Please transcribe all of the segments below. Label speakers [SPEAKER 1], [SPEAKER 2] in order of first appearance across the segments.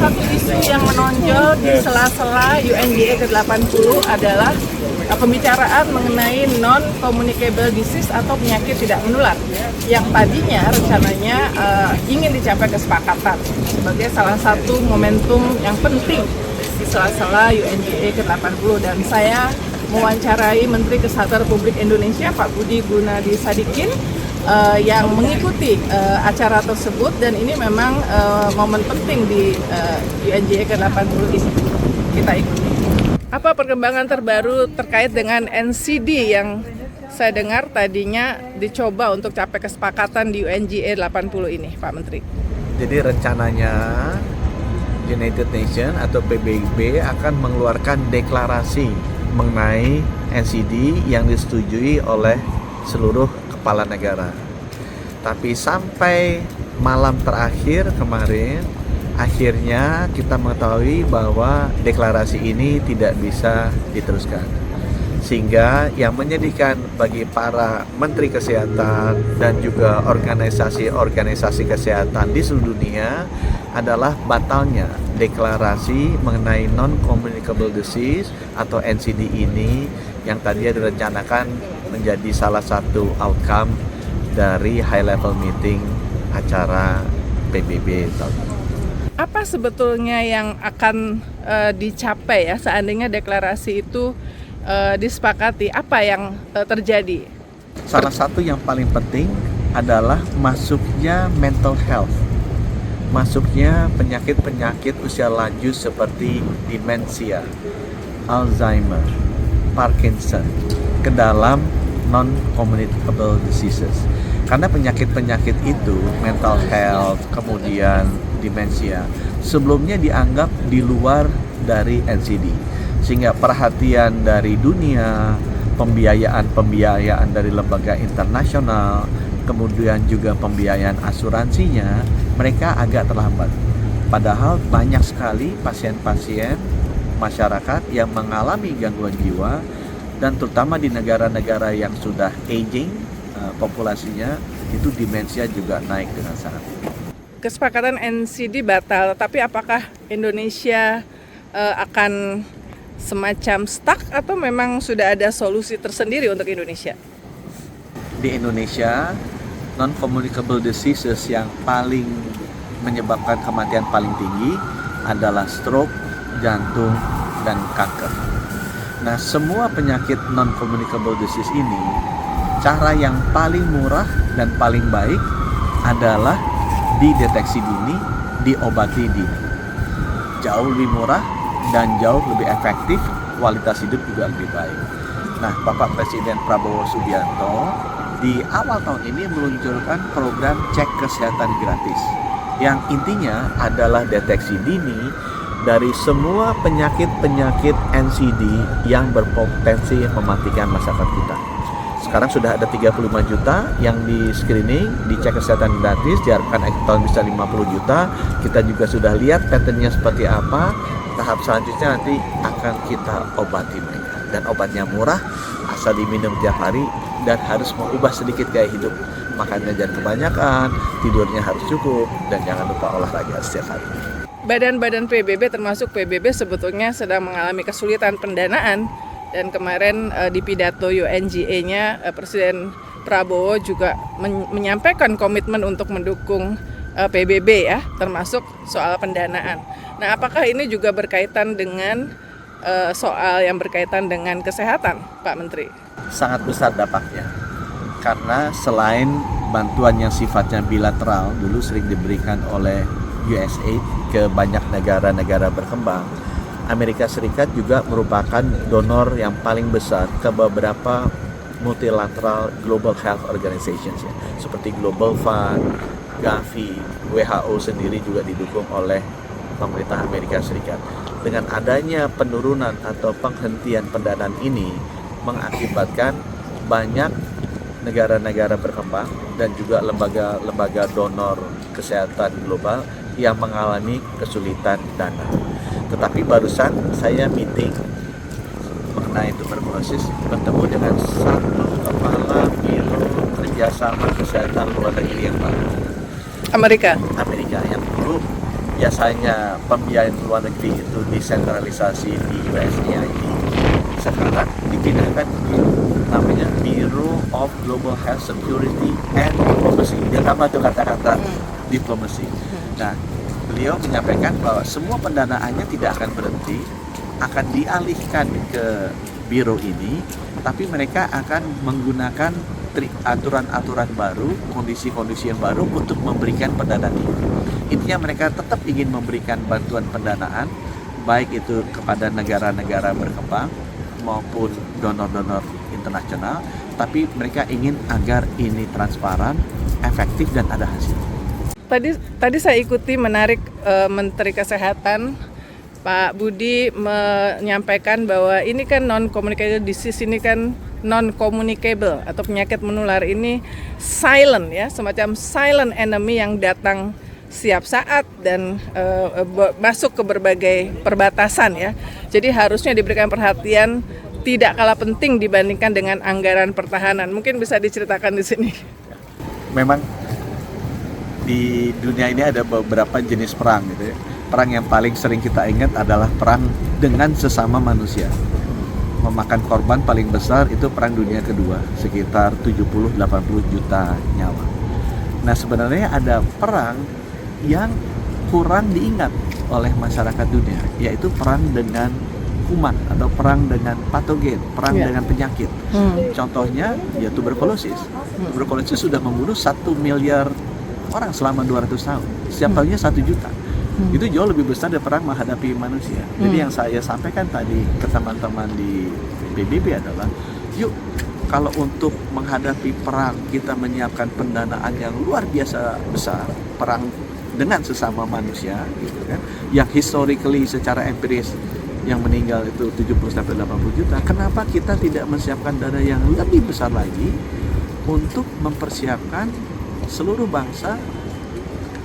[SPEAKER 1] satu isu yang menonjol di sela-sela UNGA ke-80 adalah pembicaraan mengenai non-communicable disease atau penyakit tidak menular yang tadinya rencananya ingin dicapai kesepakatan sebagai salah satu momentum yang penting di sela-sela UNGA ke-80. Dan saya mewawancarai Menteri Kesehatan Republik Indonesia Pak Budi Gunadi Sadikin yang mengikuti acara tersebut, dan ini memang momen penting di UNGA ke-80 ini kita ikuti. Apa perkembangan terbaru terkait dengan NCD yang saya dengar tadinya dicoba untuk capai kesepakatan di UNGA 80 ini, Pak Menteri?
[SPEAKER 2] Jadi rencananya United Nations atau PBB akan mengeluarkan deklarasi mengenai NCD yang disetujui oleh seluruh kepala negara. Tapi sampai malam terakhir kemarin, akhirnya kita mengetahui bahwa deklarasi ini tidak bisa diteruskan. Sehingga yang menyedihkan bagi para menteri kesehatan dan juga organisasi-organisasi kesehatan di seluruh dunia adalah batalnya deklarasi mengenai non-communicable disease atau NCD ini yang tadinya direncanakan menjadi salah satu outcome dari high level meeting acara PBB tahun ini.
[SPEAKER 1] Apa sebetulnya yang akan dicapai ya seandainya deklarasi itu disepakati? Apa yang terjadi?
[SPEAKER 2] Salah satu yang paling penting adalah masuknya mental health, masuknya penyakit-penyakit usia lanjut seperti demensia, Alzheimer, Parkinson ke dalam non-communicable diseases. Karena penyakit-penyakit itu, mental health, kemudian demensia, sebelumnya dianggap di luar dari NCD. Sehingga perhatian dari dunia, pembiayaan dari lembaga internasional, kemudian juga pembiayaan asuransinya, mereka agak terlambat. Padahal banyak sekali pasien-pasien masyarakat yang mengalami gangguan jiwa, dan terutama di negara-negara yang sudah aging populasinya, itu demensia juga naik dengan sangat tinggi.
[SPEAKER 1] Kesepakatan NCD batal, tapi apakah Indonesia akan semacam stuck atau memang sudah ada solusi tersendiri untuk Indonesia?
[SPEAKER 2] Di Indonesia, non-communicable diseases yang paling menyebabkan kematian paling tinggi adalah stroke, jantung, dan kanker. Nah, semua penyakit non-communicable disease ini, cara yang paling murah dan paling baik adalah dideteksi dini, diobati dini. Jauh lebih murah dan jauh lebih efektif, kualitas hidup juga lebih baik. Nah, Bapak Presiden Prabowo Subianto di awal tahun ini meluncurkan program cek kesehatan gratis, yang intinya adalah deteksi dini dari semua penyakit-penyakit NCD yang berpotensi mematikan masyarakat kita. Sekarang sudah ada 35 juta yang di screening, dicek kesehatan gratis, diharapkan akhir tahun bisa 50 juta. Kita juga sudah lihat patternnya seperti apa. Tahap selanjutnya nanti akan kita obati mereka. Dan obatnya murah, asal diminum tiap hari, dan harus mengubah sedikit gaya hidup. Makannya jangan kebanyakan, tidurnya harus cukup, dan jangan lupa olahraga setiap hari.
[SPEAKER 1] Badan-badan PBB termasuk PBB sebetulnya sedang mengalami kesulitan pendanaan, dan kemarin di pidato UNGA-nya Presiden Prabowo juga menyampaikan komitmen untuk mendukung PBB ya, termasuk soal pendanaan. Nah, apakah ini juga berkaitan dengan soal yang berkaitan dengan kesehatan, Pak Menteri?
[SPEAKER 2] Sangat besar dampaknya, karena selain bantuan yang sifatnya bilateral dulu sering diberikan oleh USAID ke banyak negara-negara berkembang, Amerika Serikat juga merupakan donor yang paling besar ke beberapa multilateral global health organizations ya, seperti Global Fund, Gavi, WHO sendiri juga didukung oleh pemerintah Amerika Serikat. Dengan adanya penurunan atau penghentian pendanaan ini mengakibatkan banyak negara-negara berkembang dan juga lembaga-lembaga donor kesehatan global yang mengalami kesulitan dana. Tetapi barusan saya meeting mengenai tuberkulosis, bertemu dengan satu kepala biro kerjasama kesehatan luar negeri yang baru,
[SPEAKER 1] Amerika
[SPEAKER 2] yang dulu biasanya pembiayaan luar negeri itu desentralisasi di USAID, sekarang dipindahkan ke namanya Bureau of Global Health Security and Diplomacy. Dia tambah tuh kata-kata diplomasi. Nah, beliau menyampaikan bahwa semua pendanaannya tidak akan berhenti, akan dialihkan ke biro ini, tapi mereka akan menggunakan aturan-aturan baru, kondisi-kondisi yang baru untuk memberikan pendanaan ini. Intinya mereka tetap ingin memberikan bantuan pendanaan, baik itu kepada negara-negara berkembang maupun donor-donor internasional, tapi mereka ingin agar ini transparan, efektif, dan ada hasil.
[SPEAKER 1] Tadi saya ikuti menarik Menteri Kesehatan Pak Budi menyampaikan bahwa ini kan non-communicable disease, ini kan non-communicable atau penyakit menular ini silent ya, semacam silent enemy yang datang setiap saat dan masuk ke berbagai perbatasan ya. Jadi harusnya diberikan perhatian tidak kalah penting dibandingkan dengan anggaran pertahanan. Mungkin bisa diceritakan di sini.
[SPEAKER 2] Memang di dunia ini ada beberapa jenis perang gitu ya. Perang yang paling sering kita ingat adalah perang dengan sesama manusia. Memakan korban paling besar itu perang dunia kedua, sekitar 70-80 juta nyawa. Nah, sebenarnya ada perang yang kurang diingat oleh masyarakat dunia, yaitu perang dengan kuman atau perang dengan patogen, perang dengan penyakit. Contohnya ya tuberkulosis. Tuberkulosis sudah membunuh 1 miliar orang selama 200 tahun. Setiap tahunnya 1 juta. Itu jauh lebih besar dari perang menghadapi manusia. Jadi yang saya sampaikan tadi ke teman-teman di PBB adalah, yuk kalau untuk menghadapi perang kita menyiapkan pendanaan yang luar biasa besar, perang dengan sesama manusia gitu kan, yang historically secara empiris yang meninggal itu 70-80 juta. Kenapa kita tidak menyiapkan dana yang lebih besar lagi untuk mempersiapkan seluruh bangsa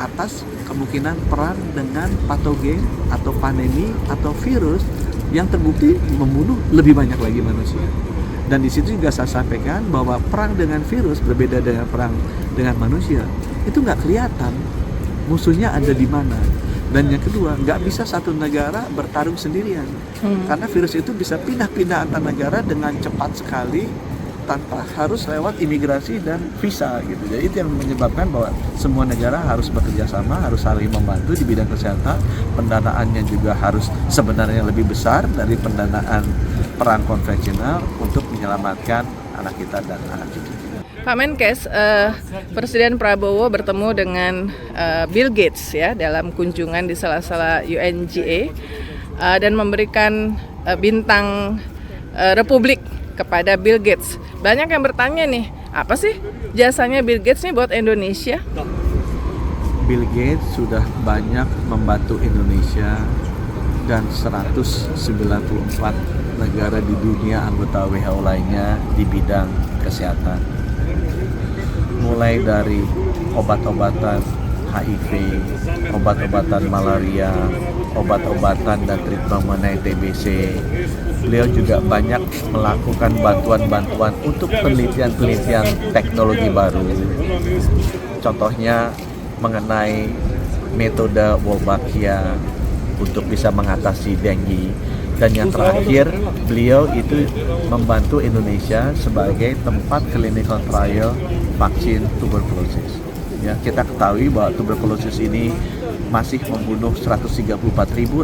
[SPEAKER 2] atas kemungkinan perang dengan patogen atau pandemi atau virus yang terbukti membunuh lebih banyak lagi manusia. Dan di situ juga saya sampaikan bahwa perang dengan virus berbeda dengan perang dengan manusia. Itu nggak kelihatan musuhnya ada di mana. Dan yang kedua, nggak bisa satu negara bertarung sendirian. Karena virus itu bisa pindah-pindah antar negara dengan cepat sekali tanpa harus lewat imigrasi dan visa gitu. Jadi itu yang menyebabkan bahwa semua negara harus bekerja sama, harus saling membantu di bidang kesehatan. Pendanaannya juga harus sebenarnya lebih besar dari pendanaan perang konvensional untuk menyelamatkan anak kita dan anak cucu.
[SPEAKER 1] Pak Menkes, Presiden Prabowo bertemu dengan Bill Gates ya dalam kunjungan di sela-sela UNGA dan memberikan bintang Republik kepada Bill Gates. Banyak yang bertanya nih, apa sih jasanya Bill Gates nih buat Indonesia?
[SPEAKER 2] Bill Gates sudah banyak membantu Indonesia dan 194 negara di dunia anggota WHO lainnya di bidang kesehatan. Mulai dari obat-obatan HIV, obat-obatan malaria, obat-obatan dan treatment mengenai TBC. Beliau juga banyak melakukan bantuan-bantuan untuk penelitian-penelitian teknologi baru. Contohnya mengenai metode Wolbachia untuk bisa mengatasi dengue. Dan yang terakhir, beliau itu membantu Indonesia sebagai tempat clinical trial vaksin tuberkulosis. Ya, kita ketahui bahwa tuberkulosis ini masih membunuh 134.000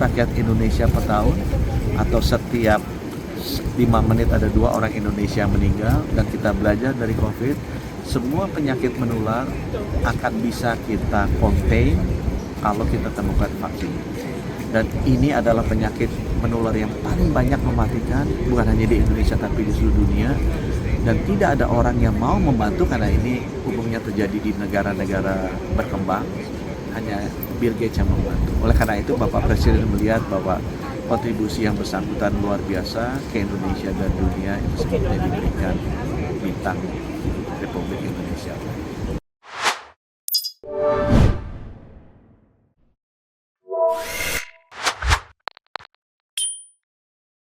[SPEAKER 2] rakyat Indonesia per tahun, atau setiap 5 menit ada 2 orang Indonesia meninggal. Dan kita belajar dari COVID, semua penyakit menular akan bisa kita contain kalau kita temukan vaksin. Dan ini adalah penyakit menular yang paling banyak mematikan, bukan hanya di Indonesia tapi di seluruh dunia. Dan tidak ada orang yang mau membantu karena ini umumnya terjadi di negara-negara berkembang, hanya Bill Gates yang membantu. Oleh karena itu Bapak Presiden melihat bahwa kontribusi yang bersangkutan luar biasa ke Indonesia dan dunia, itu sebabnya diberikan bintang Republik Indonesia.